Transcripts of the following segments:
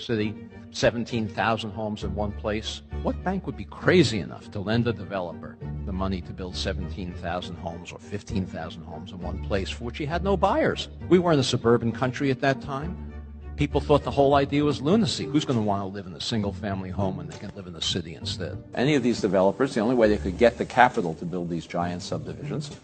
City, 17,000 homes in one place. What bank would be crazy enough to lend a developer the money to build 17,000 homes or 15,000 homes in one place for which he had no buyers? We weren't a suburban country at that time. People thought the whole idea was lunacy. Who's going to want to live in a single-family home when they can live in the city instead? Any of these developers, the only way they could get the capital to build these giant subdivisions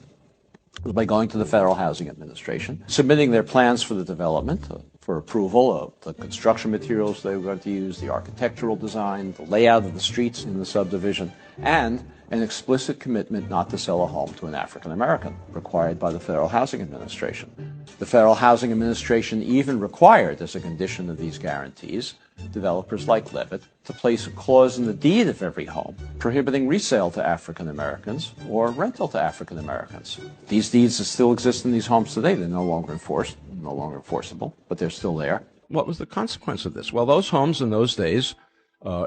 was by going to the Federal Housing Administration, submitting their plans for the development, for approval of the construction materials they were going to use, the architectural design, the layout of the streets in the subdivision, and an explicit commitment not to sell a home to an African American, required by the Federal Housing Administration. The Federal Housing Administration even required, as a condition of these guarantees, developers like Levitt to place a clause in the deed of every home prohibiting resale to African Americans or rental to African Americans. These deeds still exist in these homes today. They're no longer enforced, no longer enforceable, but they're still there. What was the consequence of this? Well, those homes in those days,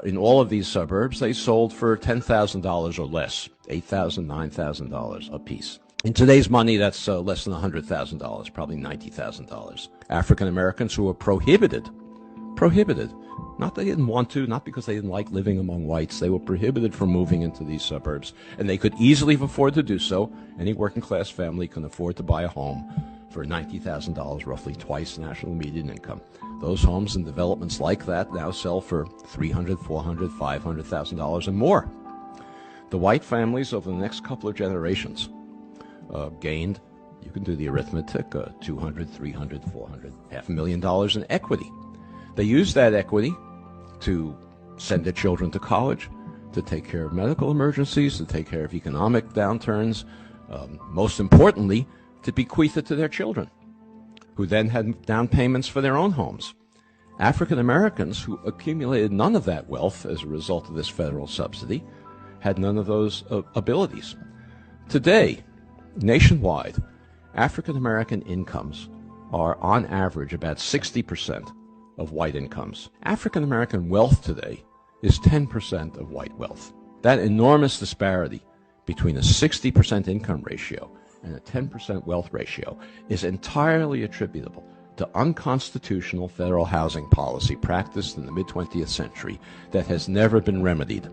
in all of these suburbs, they sold for $10,000 or less, $8,000, $9,000 a piece. In today's money, that's less than $100,000, probably $90,000. African Americans who were prohibited, not they didn't want to, not because they didn't like living among whites, they were prohibited from moving into these suburbs, and they could easily afford to do so. Any working class family can afford to buy a home for $90,000, roughly twice national median income. Those homes and developments like that now sell for $300,000, $400,000, $500,000 and more. The white families over the next couple of generations gained, you can do the arithmetic, $200,000, $300,000, $400,000, $500,000 in equity. They used that equity to send their children to college, to take care of medical emergencies, to take care of economic downturns, most importantly, to bequeath it to their children, who then had down payments for their own homes. African Americans who accumulated none of that wealth as a result of this federal subsidy had none of those abilities. Today, nationwide, African American incomes are on average about 60% of white incomes. African American wealth today is 10% of white wealth. That enormous disparity between a 60% income ratio and a 10% wealth ratio is entirely attributable to unconstitutional federal housing policy practiced in the mid-20th century that has never been remedied.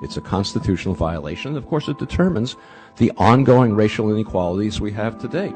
It's a constitutional violation. Of course, it determines the ongoing racial inequalities we have today.